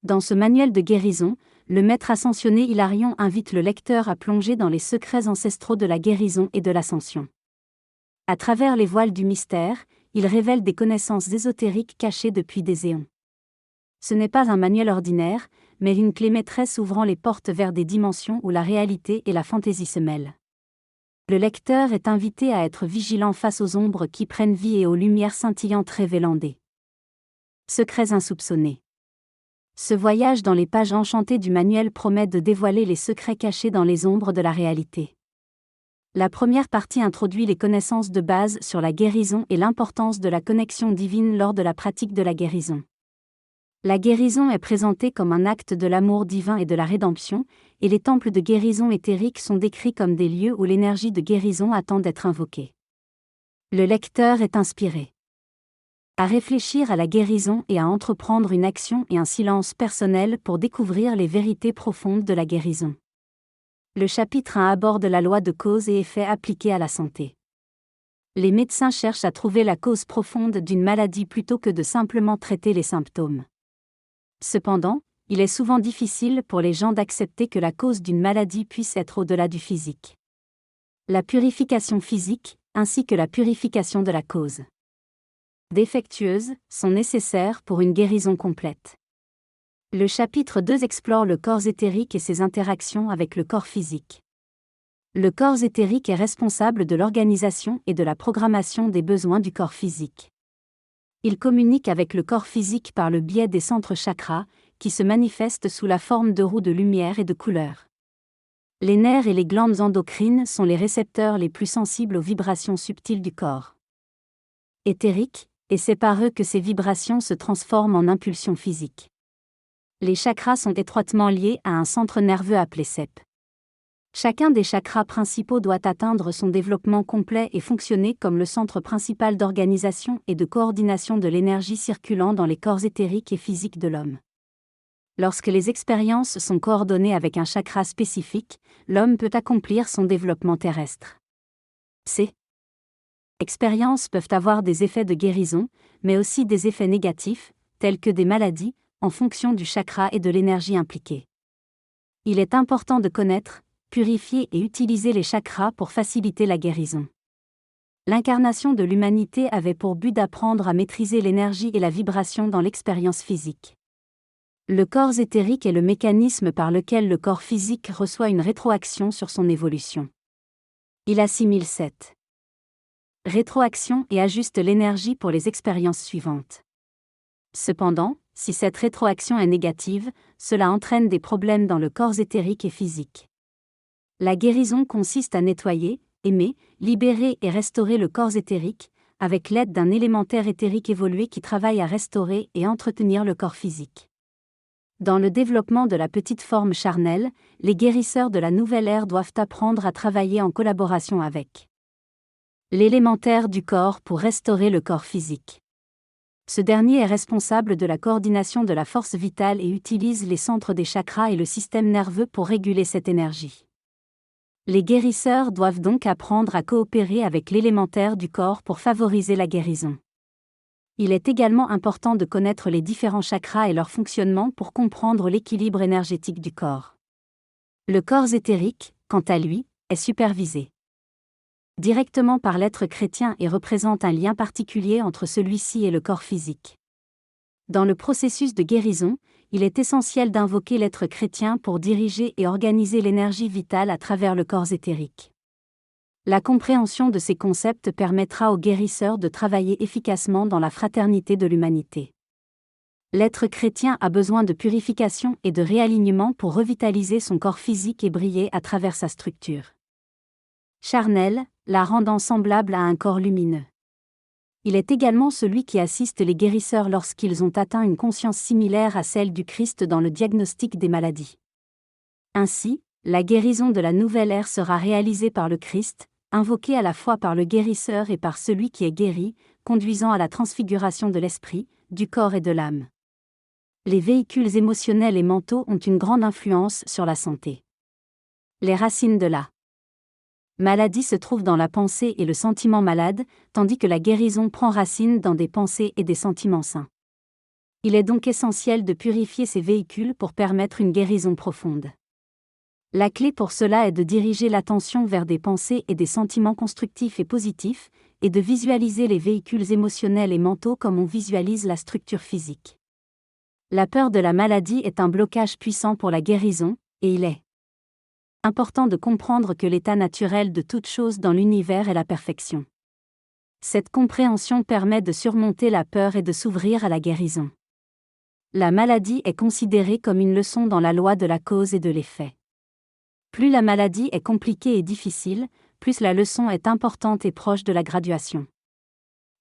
Dans ce manuel de guérison, le maître ascensionné Hilarion invite le lecteur à plonger dans les secrets ancestraux de la guérison et de l'ascension. À travers les voiles du mystère, il révèle des connaissances ésotériques cachées depuis des éons. Ce n'est pas un manuel ordinaire, mais une clé maîtresse ouvrant les portes vers des dimensions où la réalité et la fantaisie se mêlent. Le lecteur est invité à être vigilant face aux ombres qui prennent vie et aux lumières scintillantes révélant des secrets insoupçonnés. Ce voyage dans les pages enchantées du manuel promet de dévoiler les secrets cachés dans les ombres de la réalité. La première partie introduit les connaissances de base sur la guérison et l'importance de la connexion divine lors de la pratique de la guérison. La guérison est présentée comme un acte de l'amour divin et de la rédemption, et les temples de guérison éthérique sont décrits comme des lieux où l'énergie de guérison attend d'être invoquée. Le lecteur est inspiré à réfléchir à la guérison et à entreprendre une action et un silence personnel pour découvrir les vérités profondes de la guérison. Le chapitre 1 aborde la loi de cause et effet appliquée à la santé. Les médecins cherchent à trouver la cause profonde d'une maladie plutôt que de simplement traiter les symptômes. Cependant, il est souvent difficile pour les gens d'accepter que la cause d'une maladie puisse être au-delà du physique. La purification physique, ainsi que la purification de la cause défectueuse, sont nécessaires pour une guérison complète. Le chapitre 2 explore le corps éthérique et ses interactions avec le corps physique. Le corps éthérique est responsable de l'organisation et de la programmation des besoins du corps physique. Il communique avec le corps physique par le biais des centres chakras, qui se manifestent sous la forme de roues de lumière et de couleurs. Les nerfs et les glandes endocrines sont les récepteurs les plus sensibles aux vibrations subtiles du corps éthérique, et c'est par eux que ces vibrations se transforment en impulsions physiques. Les chakras sont étroitement liés à un centre nerveux appelé CEP. Chacun des chakras principaux doit atteindre son développement complet et fonctionner comme le centre principal d'organisation et de coordination de l'énergie circulant dans les corps éthériques et physiques de l'homme. Lorsque les expériences sont coordonnées avec un chakra spécifique, l'homme peut accomplir son développement terrestre. Ces expériences peuvent avoir des effets de guérison, mais aussi des effets négatifs, tels que des maladies, en fonction du chakra et de l'énergie impliquée. Il est important de connaître, purifier et utiliser les chakras pour faciliter la guérison. L'incarnation de l'humanité avait pour but d'apprendre à maîtriser l'énergie et la vibration dans l'expérience physique. Le corps éthérique est le mécanisme par lequel le corps physique reçoit une rétroaction sur son évolution. Il assimile cette rétroaction et ajuste l'énergie pour les expériences suivantes. Cependant, si cette rétroaction est négative, cela entraîne des problèmes dans le corps éthérique et physique. La guérison consiste à nettoyer, aimer, libérer et restaurer le corps éthérique, avec l'aide d'un élémentaire éthérique évolué qui travaille à restaurer et entretenir le corps physique. Dans le développement de la petite forme charnelle, les guérisseurs de la nouvelle ère doivent apprendre à travailler en collaboration avec l'élémentaire du corps pour restaurer le corps physique. Ce dernier est responsable de la coordination de la force vitale et utilise les centres des chakras et le système nerveux pour réguler cette énergie. Les guérisseurs doivent donc apprendre à coopérer avec l'élémentaire du corps pour favoriser la guérison. Il est également important de connaître les différents chakras et leur fonctionnement pour comprendre l'équilibre énergétique du corps. Le corps éthérique, quant à lui, est supervisé directement par l'être chrétien et représente un lien particulier entre celui-ci et le corps physique. Dans le processus de guérison, il est essentiel d'invoquer l'être chrétien pour diriger et organiser l'énergie vitale à travers le corps éthérique. La compréhension de ces concepts permettra aux guérisseurs de travailler efficacement dans la fraternité de l'humanité. L'être chrétien a besoin de purification et de réalignement pour revitaliser son corps physique et briller à travers sa structure charnelle, la rendant semblable à un corps lumineux. Il est également celui qui assiste les guérisseurs lorsqu'ils ont atteint une conscience similaire à celle du Christ dans le diagnostic des maladies. Ainsi, la guérison de la nouvelle ère sera réalisée par le Christ, invoquée à la fois par le guérisseur et par celui qui est guéri, conduisant à la transfiguration de l'esprit, du corps et de l'âme. Les véhicules émotionnels et mentaux ont une grande influence sur la santé. Les racines de la maladie se trouve dans la pensée et le sentiment malade, tandis que la guérison prend racine dans des pensées et des sentiments sains. Il est donc essentiel de purifier ces véhicules pour permettre une guérison profonde. La clé pour cela est de diriger l'attention vers des pensées et des sentiments constructifs et positifs, et de visualiser les véhicules émotionnels et mentaux comme on visualise la structure physique. La peur de la maladie est un blocage puissant pour la guérison, et il est important de comprendre que l'état naturel de toute chose dans l'univers est la perfection. Cette compréhension permet de surmonter la peur et de s'ouvrir à la guérison. La maladie est considérée comme une leçon dans la loi de la cause et de l'effet. Plus la maladie est compliquée et difficile, plus la leçon est importante et proche de la graduation.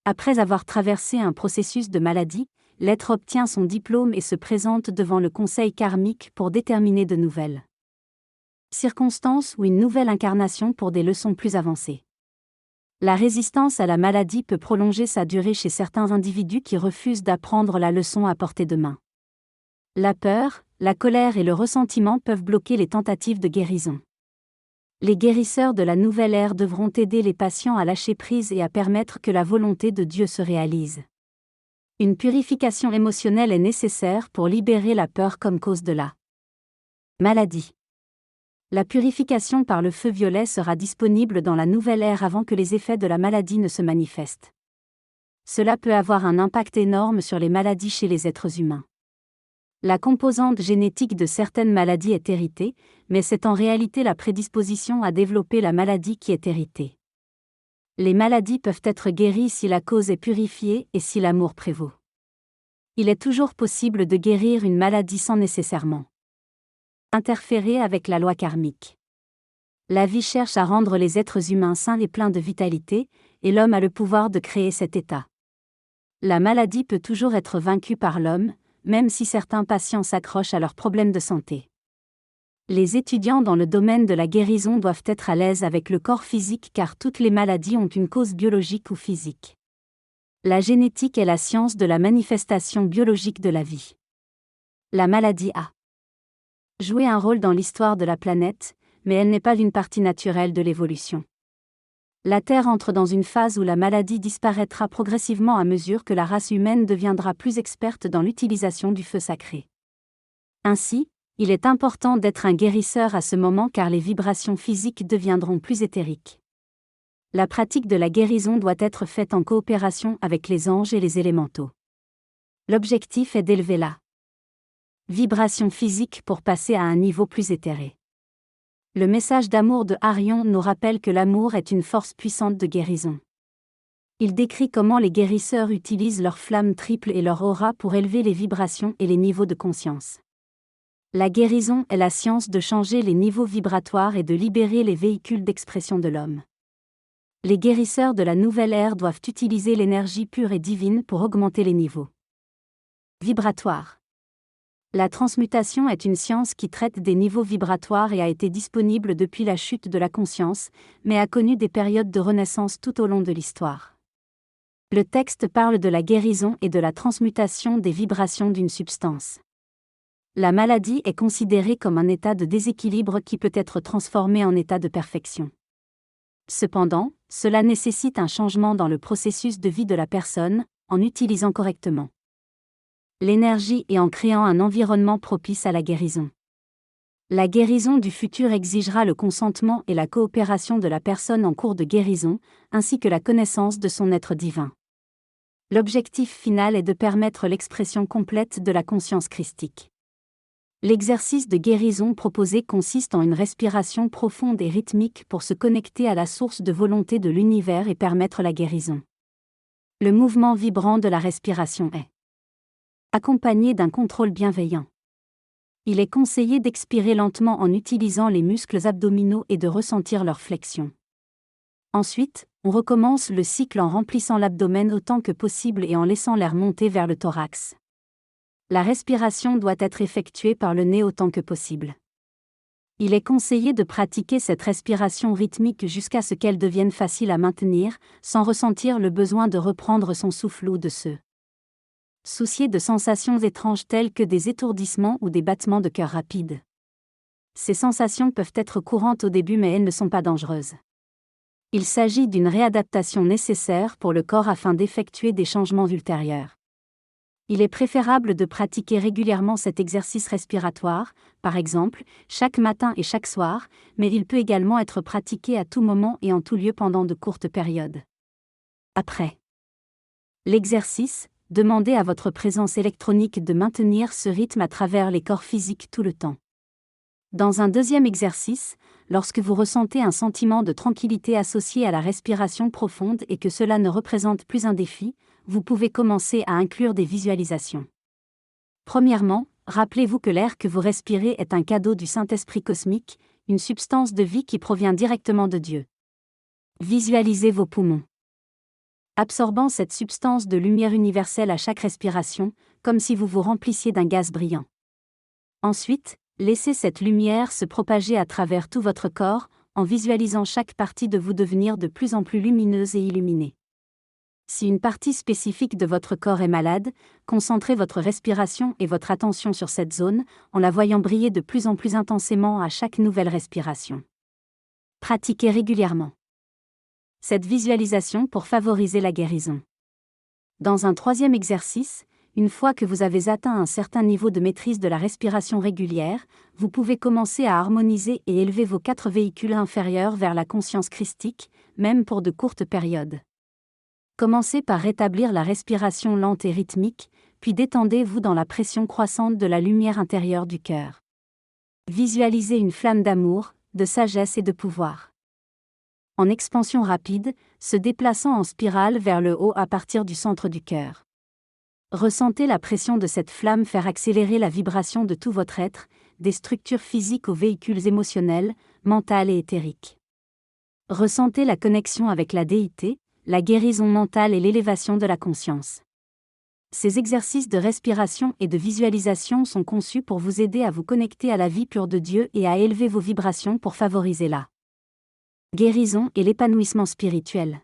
Après avoir traversé un processus de maladie, l'être obtient son diplôme et se présente devant le conseil karmique pour déterminer de nouvelles circonstances ou une nouvelle incarnation pour des leçons plus avancées. La résistance à la maladie peut prolonger sa durée chez certains individus qui refusent d'apprendre la leçon à portée de main. La peur, la colère et le ressentiment peuvent bloquer les tentatives de guérison. Les guérisseurs de la nouvelle ère devront aider les patients à lâcher prise et à permettre que la volonté de Dieu se réalise. Une purification émotionnelle est nécessaire pour libérer la peur comme cause de la maladie. La purification par le feu violet sera disponible dans la nouvelle ère avant que les effets de la maladie ne se manifestent. Cela peut avoir un impact énorme sur les maladies chez les êtres humains. La composante génétique de certaines maladies est héritée, mais c'est en réalité la prédisposition à développer la maladie qui est héritée. Les maladies peuvent être guéries si la cause est purifiée et si l'amour prévaut. Il est toujours possible de guérir une maladie sans nécessairement interférer avec la loi karmique. La vie cherche à rendre les êtres humains sains et pleins de vitalité, et l'homme a le pouvoir de créer cet état. La maladie peut toujours être vaincue par l'homme, même si certains patients s'accrochent à leurs problèmes de santé. Les étudiants dans le domaine de la guérison doivent être à l'aise avec le corps physique car toutes les maladies ont une cause biologique ou physique. La génétique est la science de la manifestation biologique de la vie. La maladie a joué un rôle dans l'histoire de la planète, mais elle n'est pas une partie naturelle de l'évolution. La Terre entre dans une phase où la maladie disparaîtra progressivement à mesure que la race humaine deviendra plus experte dans l'utilisation du feu sacré. Ainsi, il est important d'être un guérisseur à ce moment car les vibrations physiques deviendront plus éthériques. La pratique de la guérison doit être faite en coopération avec les anges et les élémentaux. L'objectif est d'élever la vibration physique pour passer à un niveau plus éthéré. Le message d'amour de Arion nous rappelle que l'amour est une force puissante de guérison. Il décrit comment les guérisseurs utilisent leur flamme triple et leur aura pour élever les vibrations et les niveaux de conscience. La guérison est la science de changer les niveaux vibratoires et de libérer les véhicules d'expression de l'homme. Les guérisseurs de la nouvelle ère doivent utiliser l'énergie pure et divine pour augmenter les niveaux vibratoires. La transmutation est une science qui traite des niveaux vibratoires et a été disponible depuis la chute de la conscience, mais a connu des périodes de renaissance tout au long de l'histoire. Le texte parle de la guérison et de la transmutation des vibrations d'une substance. La maladie est considérée comme un état de déséquilibre qui peut être transformé en état de perfection. Cependant, cela nécessite un changement dans le processus de vie de la personne, en utilisant correctement l'énergie et en créant un environnement propice à la guérison. La guérison du futur exigera le consentement et la coopération de la personne en cours de guérison, ainsi que la connaissance de son être divin. L'objectif final est de permettre l'expression complète de la conscience christique. L'exercice de guérison proposé consiste en une respiration profonde et rythmique pour se connecter à la source de volonté de l'univers et permettre la guérison. Le mouvement vibrant de la respiration est accompagné d'un contrôle bienveillant. Il est conseillé d'expirer lentement en utilisant les muscles abdominaux et de ressentir leur flexion. Ensuite, on recommence le cycle en remplissant l'abdomen autant que possible et en laissant l'air monter vers le thorax. La respiration doit être effectuée par le nez autant que possible. Il est conseillé de pratiquer cette respiration rythmique jusqu'à ce qu'elle devienne facile à maintenir, sans ressentir le besoin de reprendre son souffle ou de se soucier de sensations étranges telles que des étourdissements ou des battements de cœur rapides. Ces sensations peuvent être courantes au début mais elles ne sont pas dangereuses. Il s'agit d'une réadaptation nécessaire pour le corps afin d'effectuer des changements ultérieurs. Il est préférable de pratiquer régulièrement cet exercice respiratoire, par exemple, chaque matin et chaque soir, mais il peut également être pratiqué à tout moment et en tout lieu pendant de courtes périodes. Après l'exercice, demandez à votre présence électronique de maintenir ce rythme à travers les corps physiques tout le temps. Dans un deuxième exercice, lorsque vous ressentez un sentiment de tranquillité associé à la respiration profonde et que cela ne représente plus un défi, vous pouvez commencer à inclure des visualisations. Premièrement, rappelez-vous que l'air que vous respirez est un cadeau du Saint-Esprit cosmique, une substance de vie qui provient directement de Dieu. Visualisez vos poumons absorbant cette substance de lumière universelle à chaque respiration, comme si vous vous remplissiez d'un gaz brillant. Ensuite, laissez cette lumière se propager à travers tout votre corps, en visualisant chaque partie de vous devenir de plus en plus lumineuse et illuminée. Si une partie spécifique de votre corps est malade, concentrez votre respiration et votre attention sur cette zone, en la voyant briller de plus en plus intensément à chaque nouvelle respiration. Pratiquez régulièrement cette visualisation pour favoriser la guérison. Dans un troisième exercice, une fois que vous avez atteint un certain niveau de maîtrise de la respiration régulière, vous pouvez commencer à harmoniser et élever vos 4 véhicules inférieurs vers la conscience christique, même pour de courtes périodes. Commencez par rétablir la respiration lente et rythmique, puis détendez-vous dans la pression croissante de la lumière intérieure du cœur. Visualisez une flamme d'amour, de sagesse et de pouvoir. En expansion rapide, se déplaçant en spirale vers le haut à partir du centre du cœur. Ressentez la pression de cette flamme faire accélérer la vibration de tout votre être, des structures physiques aux véhicules émotionnels, mentaux et éthériques. Ressentez la connexion avec la déité, la guérison mentale et l'élévation de la conscience. Ces exercices de respiration et de visualisation sont conçus pour vous aider à vous connecter à la vie pure de Dieu et à élever vos vibrations pour favoriser la guérison et l'épanouissement spirituel.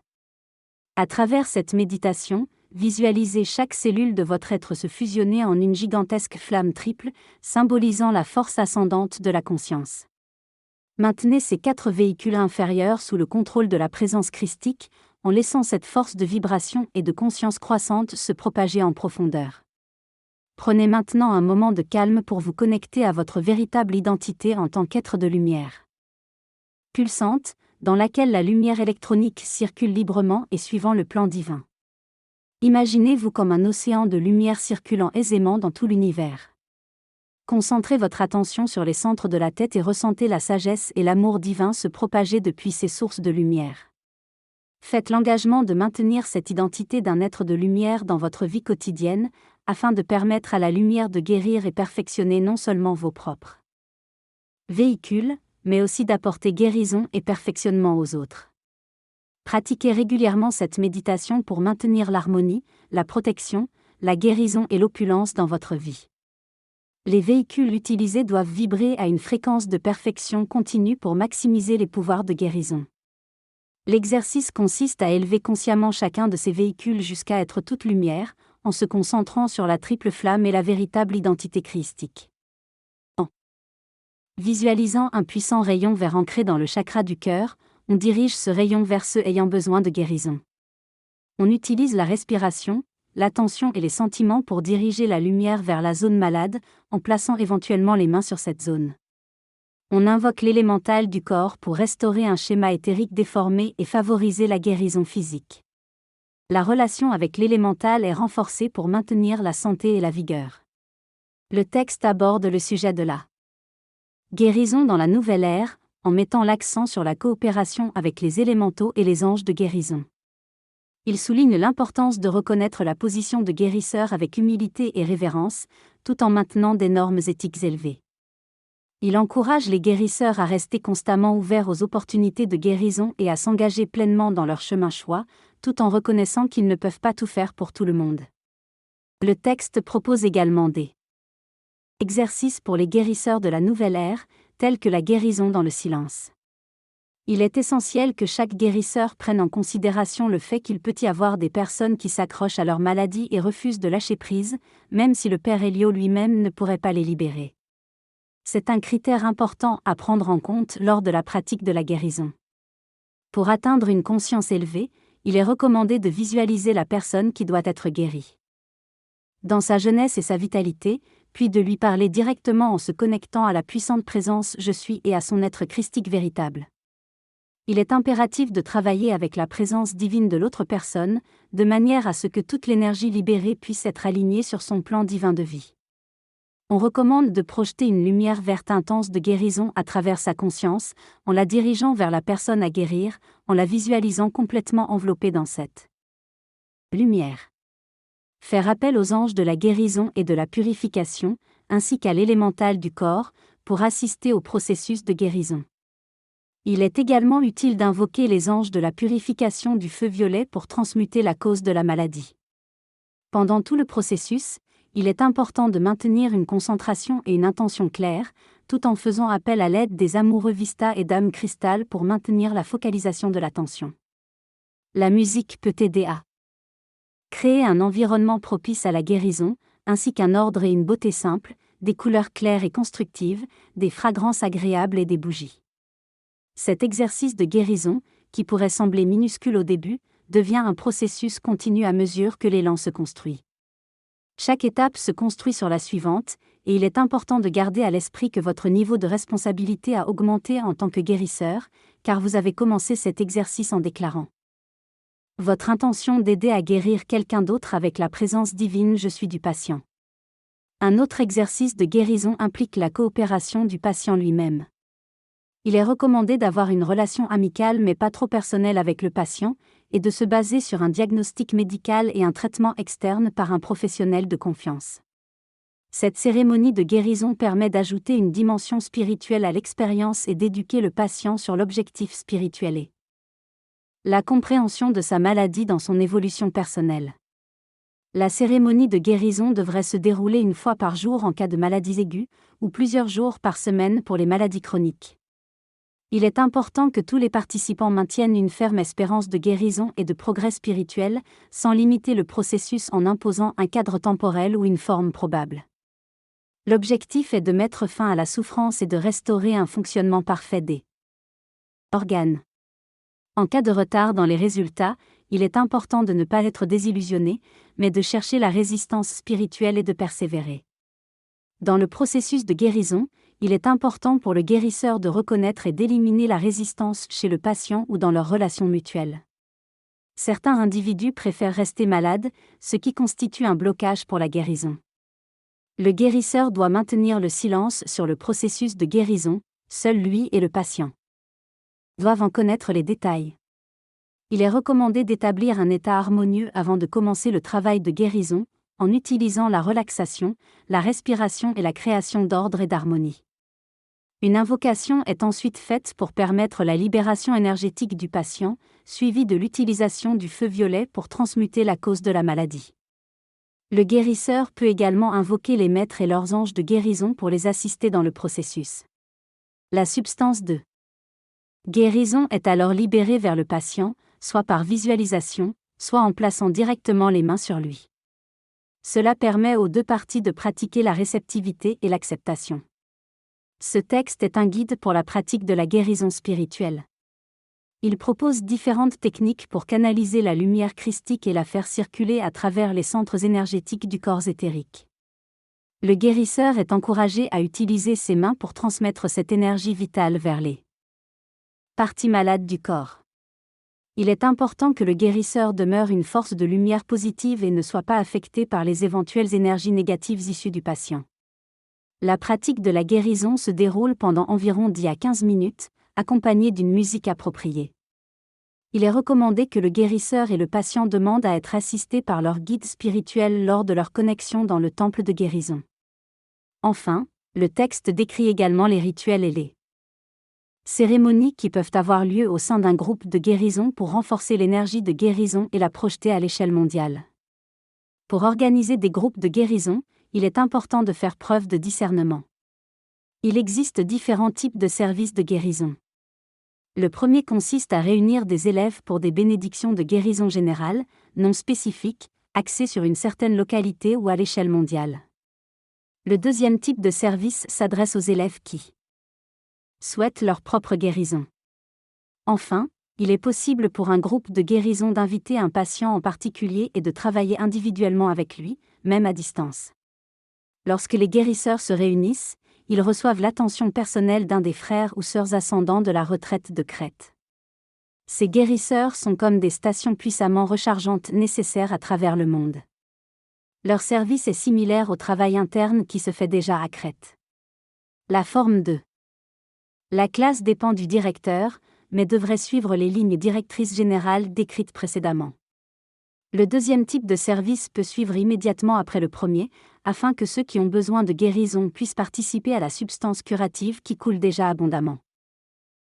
À travers cette méditation, visualisez chaque cellule de votre être se fusionner en une gigantesque flamme triple, symbolisant la force ascendante de la conscience. Maintenez ces 4 véhicules inférieurs sous le contrôle de la présence christique, en laissant cette force de vibration et de conscience croissante se propager en profondeur. Prenez maintenant un moment de calme pour vous connecter à votre véritable identité en tant qu'être de lumière. Pulsante, dans laquelle la lumière électronique circule librement et suivant le plan divin. Imaginez-vous comme un océan de lumière circulant aisément dans tout l'univers. Concentrez votre attention sur les centres de la tête et ressentez la sagesse et l'amour divin se propager depuis ces sources de lumière. Faites l'engagement de maintenir cette identité d'un être de lumière dans votre vie quotidienne, afin de permettre à la lumière de guérir et perfectionner non seulement vos propres véhicules, mais aussi d'apporter guérison et perfectionnement aux autres. Pratiquez régulièrement cette méditation pour maintenir l'harmonie, la protection, la guérison et l'opulence dans votre vie. Les véhicules utilisés doivent vibrer à une fréquence de perfection continue pour maximiser les pouvoirs de guérison. L'exercice consiste à élever consciemment chacun de ces véhicules jusqu'à être toute lumière, en se concentrant sur la triple flamme et la véritable identité christique. Visualisant un puissant rayon vert ancré dans le chakra du cœur, on dirige ce rayon vers ceux ayant besoin de guérison. On utilise la respiration, l'attention et les sentiments pour diriger la lumière vers la zone malade, en plaçant éventuellement les mains sur cette zone. On invoque l'élémental du corps pour restaurer un schéma éthérique déformé et favoriser la guérison physique. La relation avec l'élémental est renforcée pour maintenir la santé et la vigueur. Le texte aborde le sujet de la guérison dans la nouvelle ère, en mettant l'accent sur la coopération avec les élémentaux et les anges de guérison. Il souligne l'importance de reconnaître la position de guérisseur avec humilité et révérence, tout en maintenant des normes éthiques élevées. Il encourage les guérisseurs à rester constamment ouverts aux opportunités de guérison et à s'engager pleinement dans leur chemin choix, tout en reconnaissant qu'ils ne peuvent pas tout faire pour tout le monde. Le texte propose également des exercices pour les guérisseurs de la nouvelle ère, tels que la guérison dans le silence. Il est essentiel que chaque guérisseur prenne en considération le fait qu'il peut y avoir des personnes qui s'accrochent à leur maladie et refusent de lâcher prise, même si le Père Elio lui-même ne pourrait pas les libérer. C'est un critère important à prendre en compte lors de la pratique de la guérison. Pour atteindre une conscience élevée, il est recommandé de visualiser la personne qui doit être guérie. dans sa jeunesse et sa vitalité, puis de lui parler directement en se connectant à la puissante présence Je suis et à son être christique véritable. Il est impératif de travailler avec la présence divine de l'autre personne, de manière à ce que toute l'énergie libérée puisse être alignée sur son plan divin de vie. On recommande de projeter une lumière verte intense de guérison à travers sa conscience, en la dirigeant vers la personne à guérir, en la visualisant complètement enveloppée dans cette lumière. Faire appel aux anges de la guérison et de la purification, ainsi qu'à l'élémental du corps, pour assister au processus de guérison. Il est également utile d'invoquer les anges de la purification du feu violet pour transmuter la cause de la maladie. Pendant tout le processus, il est important de maintenir une concentration et une intention claires, tout en faisant appel à l'aide des amoureux Vista et Dame Cristal pour maintenir la focalisation de l'attention. La musique peut aider à créer un environnement propice à la guérison, ainsi qu'un ordre et une beauté simple, des couleurs claires et constructives, des fragrances agréables et des bougies. Cet exercice de guérison, qui pourrait sembler minuscule au début, devient un processus continu à mesure que l'élan se construit. Chaque étape se construit sur la suivante, et il est important de garder à l'esprit que votre niveau de responsabilité a augmenté en tant que guérisseur, car vous avez commencé cet exercice en déclarant votre intention d'aider à guérir quelqu'un d'autre avec la présence divine Je suis du patient. Un autre exercice de guérison implique la coopération du patient lui-même. Il est recommandé d'avoir une relation amicale mais pas trop personnelle avec le patient, et de se baser sur un diagnostic médical et un traitement externe par un professionnel de confiance. Cette cérémonie de guérison permet d'ajouter une dimension spirituelle à l'expérience et d'éduquer le patient sur l'objectif spirituel et la compréhension de sa maladie dans son évolution personnelle. La cérémonie de guérison devrait se dérouler une fois par jour en cas de maladies aiguës, ou plusieurs jours par semaine pour les maladies chroniques. Il est important que tous les participants maintiennent une ferme espérance de guérison et de progrès spirituel, sans limiter le processus en imposant un cadre temporel ou une forme probable. L'objectif est de mettre fin à la souffrance et de restaurer un fonctionnement parfait des organes. En cas de retard dans les résultats, il est important de ne pas être désillusionné, mais de chercher la résistance spirituelle et de persévérer. Dans le processus de guérison, il est important pour le guérisseur de reconnaître et d'éliminer la résistance chez le patient ou dans leurs relations mutuelles. Certains individus préfèrent rester malades, ce qui constitue un blocage pour la guérison. Le guérisseur doit maintenir le silence sur le processus de guérison, seul lui et le patient doivent en connaître les détails. Il est recommandé d'établir un état harmonieux avant de commencer le travail de guérison, en utilisant la relaxation, la respiration et la création d'ordre et d'harmonie. Une invocation est ensuite faite pour permettre la libération énergétique du patient, suivie de l'utilisation du feu violet pour transmuter la cause de la maladie. Le guérisseur peut également invoquer les maîtres et leurs anges de guérison pour les assister dans le processus. La substance de guérison est alors libérée vers le patient, soit par visualisation, soit en plaçant directement les mains sur lui. Cela permet aux deux parties de pratiquer la réceptivité et l'acceptation. Ce texte est un guide pour la pratique de la guérison spirituelle. Il propose différentes techniques pour canaliser la lumière christique et la faire circuler à travers les centres énergétiques du corps éthérique. Le guérisseur est encouragé à utiliser ses mains pour transmettre cette énergie vitale vers les parties malades du corps. Il est important que le guérisseur demeure une force de lumière positive et ne soit pas affecté par les éventuelles énergies négatives issues du patient. La pratique de la guérison se déroule pendant environ 10 à 15 minutes, accompagnée d'une musique appropriée. Il est recommandé que le guérisseur et le patient demandent à être assistés par leur guide spirituel lors de leur connexion dans le temple de guérison. Enfin, le texte décrit également les rituels et les cérémonies qui peuvent avoir lieu au sein d'un groupe de guérison pour renforcer l'énergie de guérison et la projeter à l'échelle mondiale. Pour organiser des groupes de guérison, il est important de faire preuve de discernement. Il existe différents types de services de guérison. Le premier consiste à réunir des élèves pour des bénédictions de guérison générale, non spécifiques, axées sur une certaine localité ou à l'échelle mondiale. Le deuxième type de service s'adresse aux élèves qui souhaitent leur propre guérison. Enfin, il est possible pour un groupe de guérison d'inviter un patient en particulier et de travailler individuellement avec lui, même à distance. Lorsque les guérisseurs se réunissent, ils reçoivent l'attention personnelle d'un des frères ou sœurs ascendants de la retraite de Crète. Ces guérisseurs sont comme des stations puissamment rechargeantes nécessaires à travers le monde. Leur service est similaire au travail interne qui se fait déjà à Crète. La forme 2. La classe dépend du directeur, mais devrait suivre les lignes directrices générales décrites précédemment. Le deuxième type de service peut suivre immédiatement après le premier, afin que ceux qui ont besoin de guérison puissent participer à la substance curative qui coule déjà abondamment.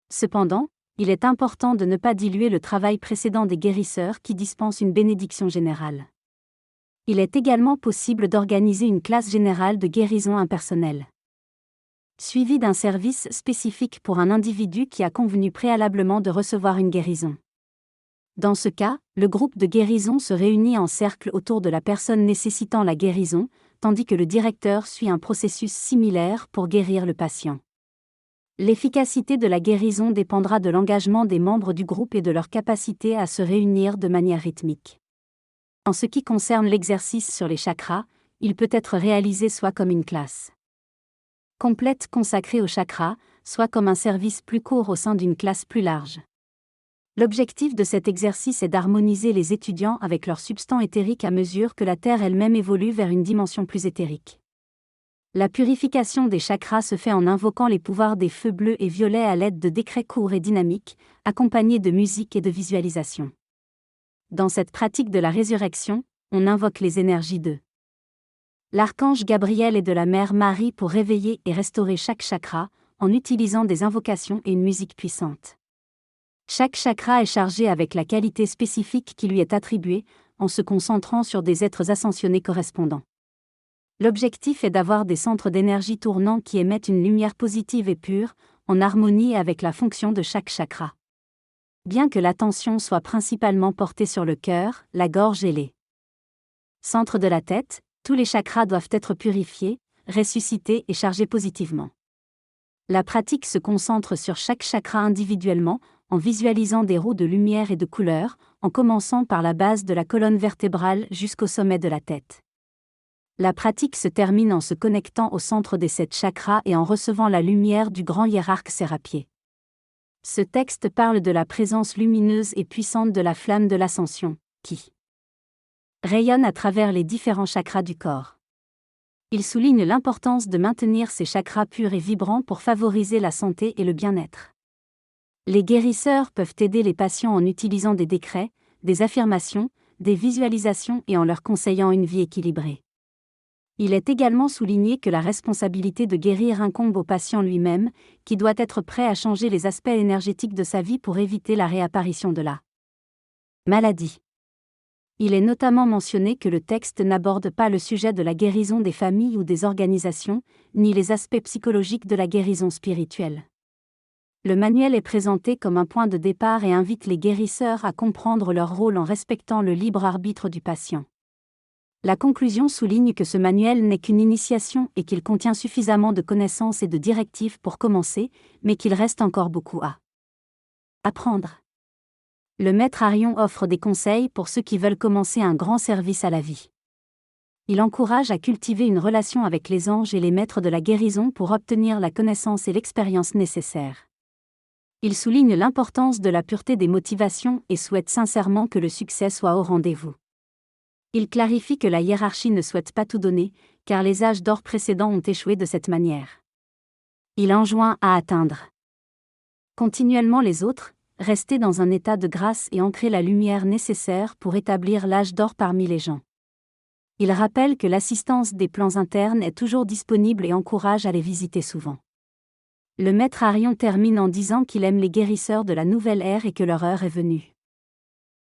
Cependant, il est important de ne pas diluer le travail précédent des guérisseurs qui dispensent une bénédiction générale. Il est également possible d'organiser une classe générale de guérison impersonnelle, suivie d'un service spécifique pour un individu qui a convenu préalablement de recevoir une guérison. Dans ce cas, le groupe de guérison se réunit en cercle autour de la personne nécessitant la guérison, tandis que le directeur suit un processus similaire pour guérir le patient. L'efficacité de la guérison dépendra de l'engagement des membres du groupe et de leur capacité à se réunir de manière rythmique. En ce qui concerne l'exercice sur les chakras, il peut être réalisé soit comme une classe complète consacrée aux chakras, soit comme un service plus court au sein d'une classe plus large. L'objectif de cet exercice est d'harmoniser les étudiants avec leur substance éthérique à mesure que la Terre elle-même évolue vers une dimension plus éthérique. La purification des chakras se fait en invoquant les pouvoirs des feux bleus et violets à l'aide de décrets courts et dynamiques, accompagnés de musique et de visualisation. Dans cette pratique de la résurrection, on invoque les énergies de l'archange Gabriel et de la mère Marie pour réveiller et restaurer chaque chakra, en utilisant des invocations et une musique puissante. Chaque chakra est chargé avec la qualité spécifique qui lui est attribuée, en se concentrant sur des êtres ascensionnés correspondants. L'objectif est d'avoir des centres d'énergie tournants qui émettent une lumière positive et pure, en harmonie avec la fonction de chaque chakra. Bien que l'attention soit principalement portée sur le cœur, la gorge et les centres de la tête, tous les chakras doivent être purifiés, ressuscités et chargés positivement. La pratique se concentre sur chaque chakra individuellement, en visualisant des roues de lumière et de couleurs, en commençant par la base de la colonne vertébrale jusqu'au sommet de la tête. La pratique se termine en se connectant au centre des 7 chakras et en recevant la lumière du grand hiérarque Sérapier. Ce texte parle de la présence lumineuse et puissante de la flamme de l'ascension, qui rayonne à travers les différents chakras du corps. Il souligne l'importance de maintenir ces chakras purs et vibrants pour favoriser la santé et le bien-être. Les guérisseurs peuvent aider les patients en utilisant des décrets, des affirmations, des visualisations et en leur conseillant une vie équilibrée. Il est également souligné que la responsabilité de guérir incombe au patient lui-même, qui doit être prêt à changer les aspects énergétiques de sa vie pour éviter la réapparition de la maladie. Il est notamment mentionné que le texte n'aborde pas le sujet de la guérison des familles ou des organisations, ni les aspects psychologiques de la guérison spirituelle. Le manuel est présenté comme un point de départ et invite les guérisseurs à comprendre leur rôle en respectant le libre arbitre du patient. La conclusion souligne que ce manuel n'est qu'une initiation et qu'il contient suffisamment de connaissances et de directives pour commencer, mais qu'il reste encore beaucoup à apprendre. Le maître Arion offre des conseils pour ceux qui veulent commencer un grand service à la vie. Il encourage à cultiver une relation avec les anges et les maîtres de la guérison pour obtenir la connaissance et l'expérience nécessaires. Il souligne l'importance de la pureté des motivations et souhaite sincèrement que le succès soit au rendez-vous. Il clarifie que la hiérarchie ne souhaite pas tout donner, car les âges d'or précédents ont échoué de cette manière. Il enjoint à atteindre continuellement les autres, rester dans un état de grâce et ancrer la lumière nécessaire pour établir l'âge d'or parmi les gens. Il rappelle que l'assistance des plans internes est toujours disponible et encourage à les visiter souvent. Le maître Arion termine en disant qu'il aime les guérisseurs de la nouvelle ère et que leur heure est venue.